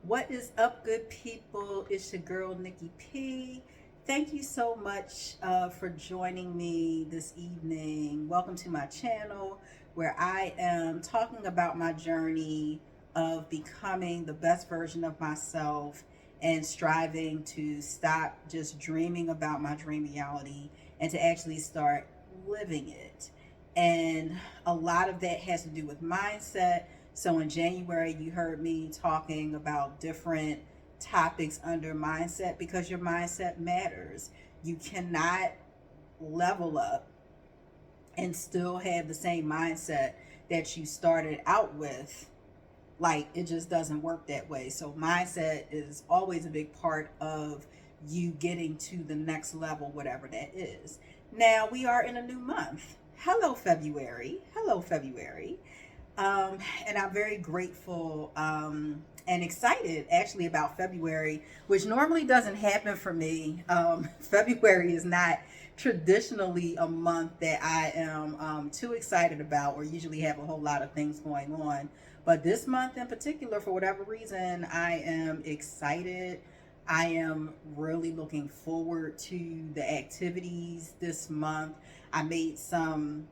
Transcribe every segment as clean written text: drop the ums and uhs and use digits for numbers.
What is up, good people? It's your girl, Nikki P. Thank you so much for joining me this evening. Welcome to my channel where I am talking about my journey of becoming the best version of myself and striving to stop just dreaming about my dream reality and to actually start living it. And a lot of that has to do with mindset. So in January, you heard me talking about different topics under mindset because your mindset matters. You cannot level up and still have the same mindset that you started out with. Like, it just doesn't work that way. So mindset is always a big part of you getting to the next level, whatever that is. Now we are in a new month. Hello, February. Hello, February. And I'm very grateful and excited actually about February, which normally doesn't happen for me. February is not traditionally a month that I am too excited about or usually have a whole lot of things going on. But this month in particular, for whatever reason, I am excited. I am really looking forward to the activities this month. I made some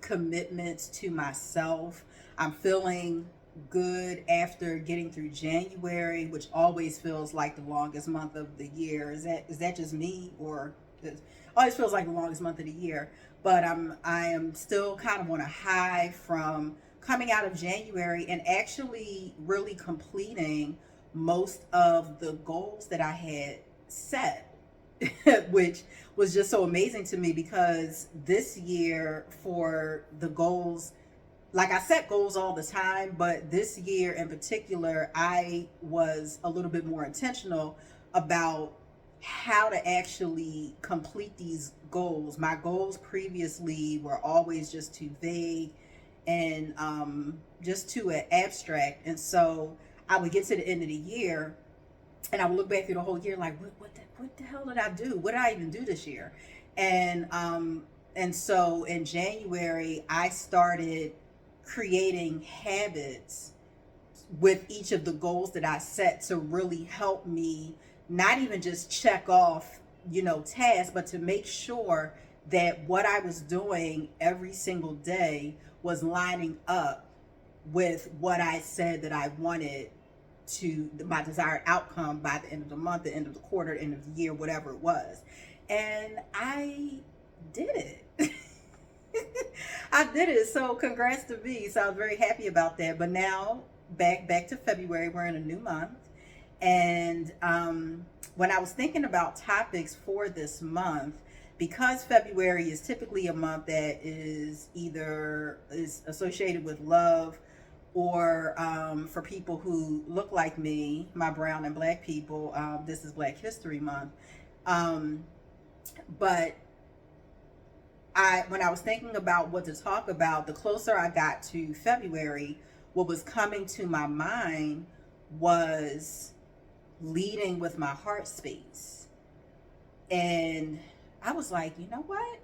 commitments to myself. I'm feeling good after getting through January, which always feels like the longest month of the year. Is that just me, or it always feels like the longest month of the year? But I am still kind of on a high from coming out of January and actually really completing most of the goals that I had set, which was just so amazing to me because this year for the goals, like I set goals all the time, but this year in particular, I was a little bit more intentional about how to actually complete these goals. My goals previously were always just too vague and just too abstract. And so I would get to the end of the year and I would look back through the whole year like, what the hell did I do? What did I even do this year? And so in January, I started creating habits with each of the goals that I set to really help me not even just check off, tasks, but to make sure that what I was doing every single day was lining up with what I said that I wanted to my desired outcome by the end of the month, the end of the quarter, the end of the year, whatever it was. And I did it. I did it. So congrats to me. So I was very happy about that. But now back to February, we're in a new month. And when I was thinking about topics for this month, because February is typically a month that is associated with love, or for people who look like me, my brown and black people, this is Black History Month. Um, but when I was thinking about what to talk about, the closer I got to February, what was coming to my mind was leading with my heart space. And I was like, you know what?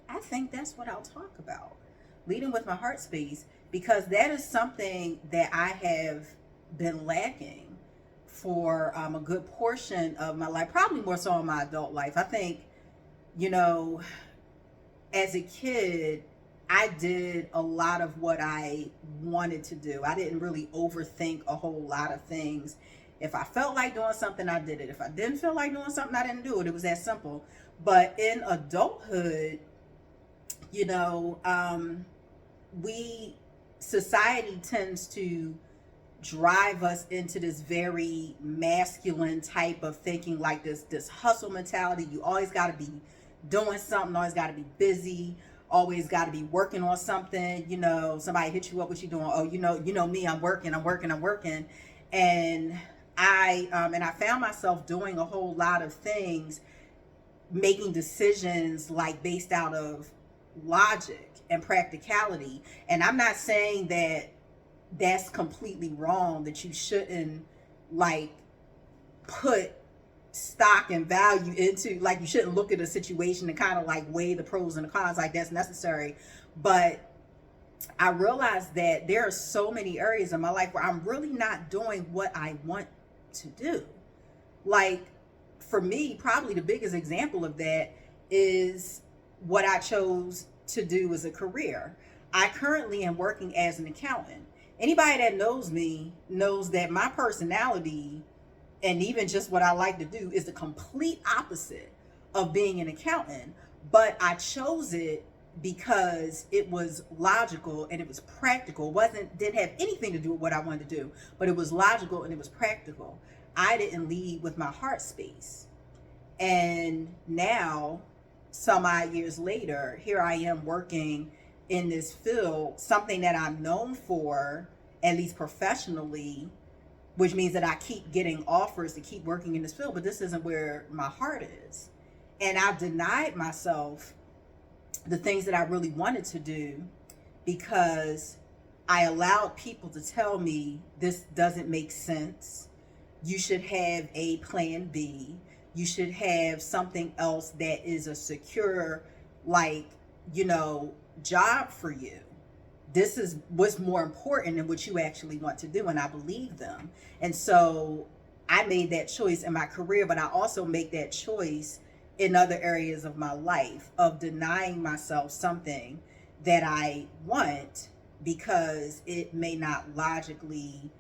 I think that's what I'll talk about. Leading with my heart space, because that is something that I have been lacking for a good portion of my life, probably more so in my adult life. I think, you know, as a kid, I did a lot of what I wanted to do. I didn't really overthink a whole lot of things. If I felt like doing something, I did it. If I didn't feel like doing something, I didn't do it. It was that simple. But in adulthood, you know, we society tends to drive us into this very masculine type of thinking, like this hustle mentality. You always got to be doing something, always got to be busy, always got to be working on something. Somebody hit you up, what you doing? Oh, me, I'm working, and I found myself doing a whole lot of things, making decisions like based out of logic and practicality. And I'm not saying that that's completely wrong, that you shouldn't like put stock and value into, like, you shouldn't look at a situation and kind of like weigh the pros and the cons, like that's necessary. But I realized that there are so many areas in my life where I'm really not doing what I want to do. Like, for me, probably the biggest example of that is what I chose to do as a career. I currently am working as an accountant. Anybody that knows me knows that my personality and even just what I like to do is the complete opposite of being an accountant. But I chose it because it was logical and it was practical. Didn't have anything to do with what I wanted to do, but it was logical and it was practical. I didn't lead with my heart space. And now, some odd years later, here I am working in this field, something that I'm known for, at least professionally, which means that I keep getting offers to keep working in this field, but this isn't where my heart is. And I've denied myself the things that I really wanted to do because I allowed people to tell me this doesn't make sense. You should have a plan B. You should have something else that is a secure, like, job for you. This is what's more important than what you actually want to do. And I believe them. And so I made that choice in my career, but I also make that choice in other areas of my life of denying myself something that I want because it may not logically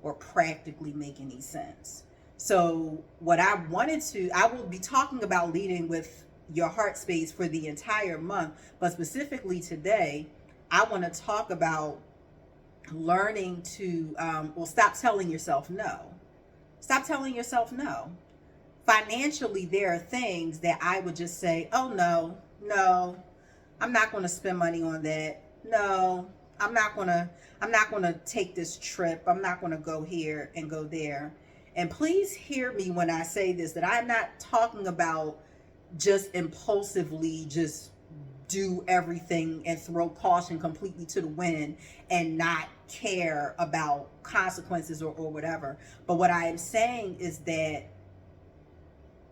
or practically make any sense. So I will be talking about leading with your heart space for the entire month, but specifically today, I want to talk about learning to, stop telling yourself no. Stop telling yourself no. Financially, there are things that I would just say, oh, no, I'm not going to spend money on that. No, I'm not going to take this trip. I'm not going to go here and go there. And please hear me when I say this, that I'm not talking about just impulsively just do everything and throw caution completely to the wind and not care about consequences or whatever. But what I am saying is that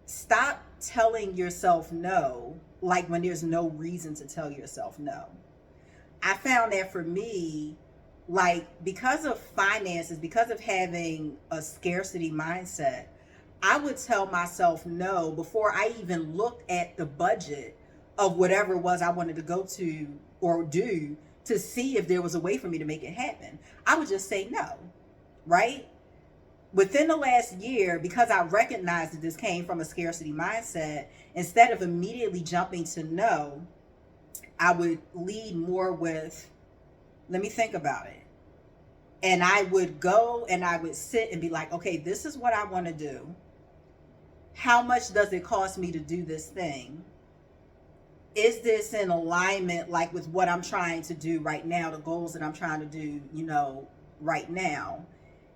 stop telling yourself no, like when there's no reason to tell yourself no. I found that for me, like, because of finances, because of having a scarcity mindset, I would tell myself no before I even looked at the budget of whatever it was I wanted to go to or do to see if there was a way for me to make it happen. I would just say no, right? Within the last year, because I recognized that this came from a scarcity mindset, instead of immediately jumping to no, I would lead more with, let me think about it. And I would go and I would sit and be like, okay, this is what I want to do. How much does it cost me to do this thing? Is this in alignment, like, with what I'm trying to do right now, the goals that I'm trying to do, right now?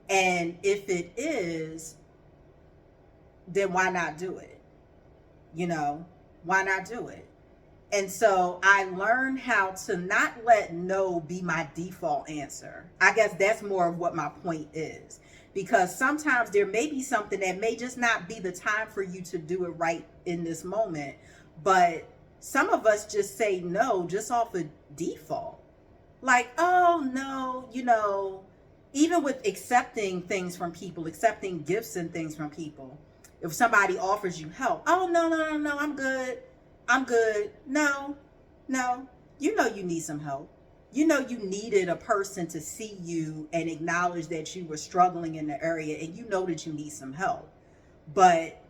And if it is, then why not do it? Why not do it? And so I learned how to not let no be my default answer. I guess that's more of what my point is. Because sometimes there may be something that may just not be the time for you to do it right in this moment. But some of us just say no just off of default. Like, oh, no, even with accepting things from people, accepting gifts and things from people. If somebody offers you help, oh, no, I'm good. No, you need some help. You needed a person to see you and acknowledge that you were struggling in the area, and you know that you need some help. But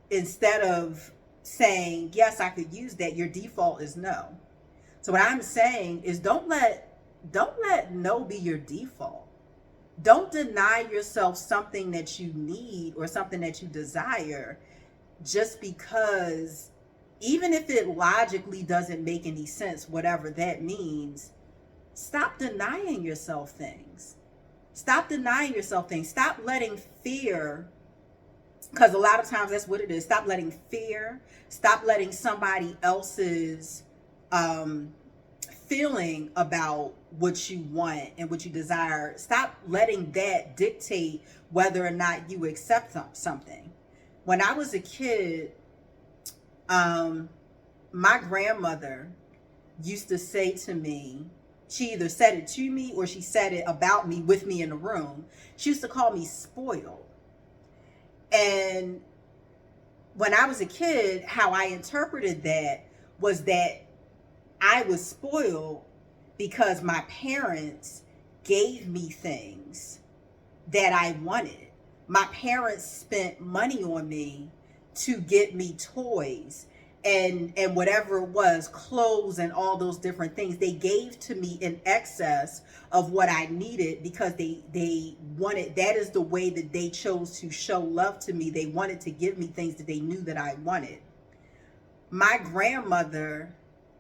instead of saying, yes, I could use that, your default is no. So what I'm saying is don't let no be your default. Don't deny yourself something that you need or something that you desire just because, even if it logically doesn't make any sense, whatever that means. Stop denying yourself things. Stop letting fear, because a lot of times that's what it is. Stop letting fear, stop letting somebody else's feeling about what you want and what you desire. Stop letting that dictate whether or not you accept something. When I was a kid, my grandmother used to say to me, She either said it to me or she said it about me with me in the room. She used to call me spoiled. And when I was a kid, how I interpreted that was that I was spoiled because my parents gave me things that I wanted. My parents spent money on me to get me toys and whatever it was, clothes and all those different things. They gave to me in excess of what I needed because they wanted, that is the way that they chose to show love to me. They wanted to give me things that they knew that I wanted. My grandmother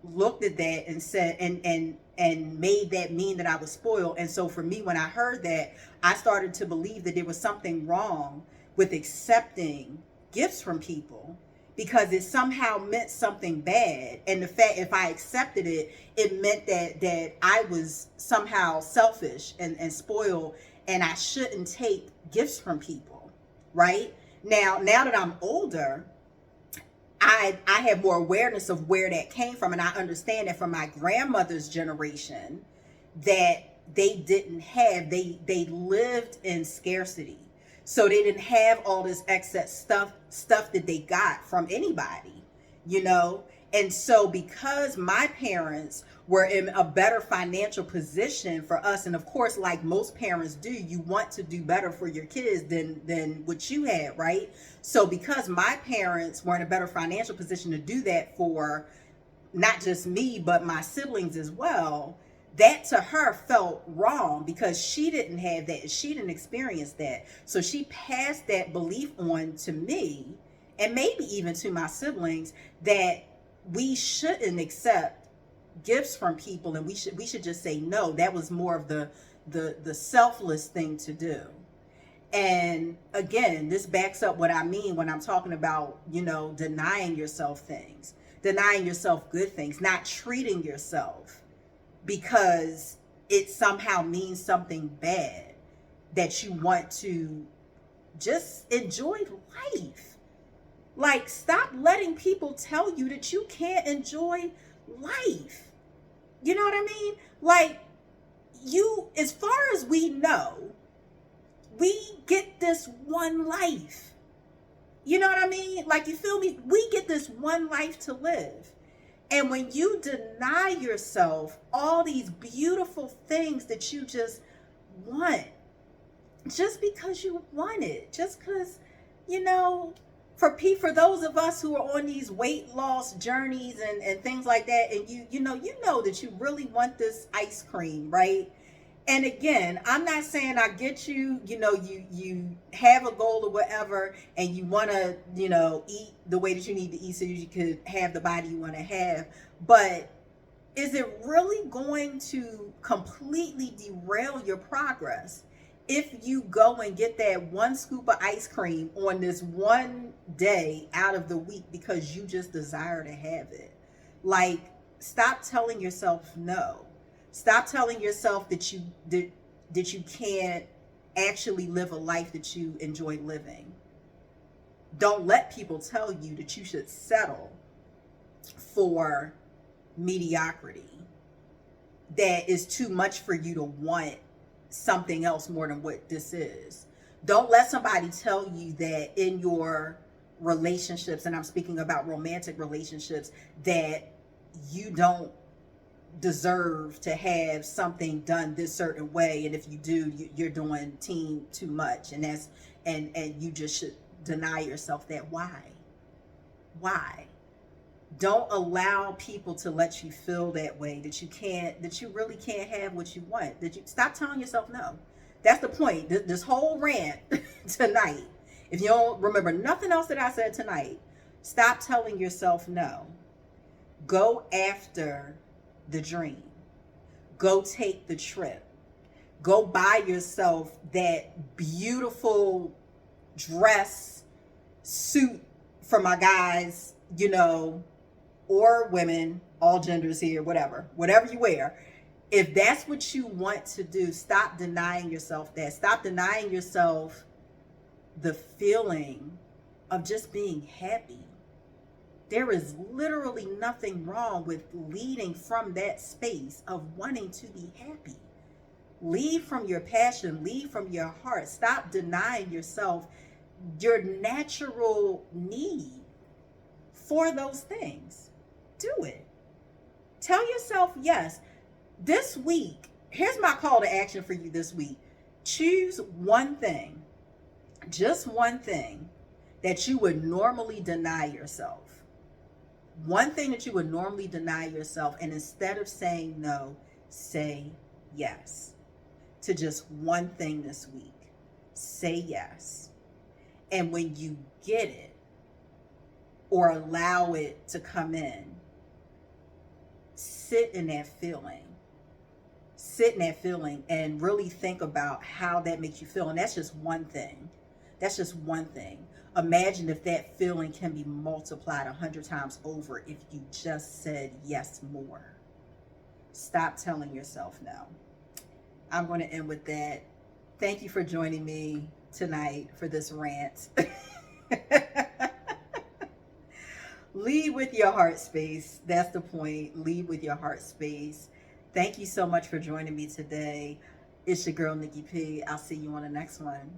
looked at that and said and made that mean that I was spoiled. And so for me, when I heard that, I started to believe that there was something wrong with accepting gifts from people because it somehow meant something bad. And the fact, if I accepted it, it meant that I was somehow selfish and spoiled, and I shouldn't take gifts from people. Right now that I'm older, I have more awareness of where that came from, and I understand that from my grandmother's generation that they didn't have, they lived in scarcity. So they didn't have all this excess stuff that they got from anybody, you know? And so because my parents were in a better financial position for us, and of course, like most parents do, you want to do better for your kids than what you had, right? So because my parents were in a better financial position to do that for not just me, but my siblings as well, that to her felt wrong because she didn't have that. She didn't experience that. So she passed that belief on to me and maybe even to my siblings that we shouldn't accept gifts from people, and we should just say no. That was more of the selfless thing to do. And again, this backs up what I mean when I'm talking about, denying yourself things, denying yourself good things, not treating yourself because it somehow means something bad, that you want to just enjoy life. Like, stop letting people tell you that you can't enjoy life. You know what I mean? Like, as far as we know, we get this one life. You know what I mean? Like, you feel me? We get this one life to live. And when you deny yourself all these beautiful things that you just want, just because you want it, just because, for those of us who are on these weight loss journeys and things like that, and you know that you really want this ice cream, right? And again, I'm not saying I get you, you have a goal or whatever, and you want to, eat the way that you need to eat so you could have the body you want to have. But is it really going to completely derail your progress if you go and get that one scoop of ice cream on this one day out of the week because you just desire to have it? Like, stop telling yourself no. Stop telling yourself that you can't actually live a life that you enjoy living. Don't let people tell you that you should settle for mediocrity, that is too much for you to want something else more than what this is. Don't let somebody tell you that in your relationships, and I'm speaking about romantic relationships, that you don't deserve to have something done this certain way, and if you do, you're doing too much, and you just should deny yourself that. Why don't allow people to let you feel that way, that you really can't have what you want, that you stop telling yourself no. That's the point. This whole rant tonight, if you don't remember nothing else that I said tonight, stop telling yourself no. Go after the dream. Go take the trip. Go buy yourself that beautiful dress, suit for my guys, or women, all genders here, whatever you wear. If that's what you want to do, stop denying yourself that. Stop denying yourself the feeling of just being happy. There is literally nothing wrong with leading from that space of wanting to be happy. Lead from your passion, lead from your heart. Stop denying yourself your natural need for those things. Do it. Tell yourself yes. This week, here's my call to action for you this week. Choose one thing, just one thing that you would normally deny yourself. One thing that you would normally deny yourself, and instead of saying no, say yes to just one thing this week. Say yes. And when you get it or allow it to come in, sit in that feeling. Sit in that feeling and really think about how that makes you feel. And that's just one thing. That's just one thing. Imagine if that feeling can be multiplied 100 times over if you just said yes more. Stop telling yourself no. I'm going to end with that. Thank you for joining me tonight for this rant. Lead with your heart space. That's the point. Lead with your heart space. Thank you so much for joining me today. It's your girl, Nikki P. I'll see you on the next one.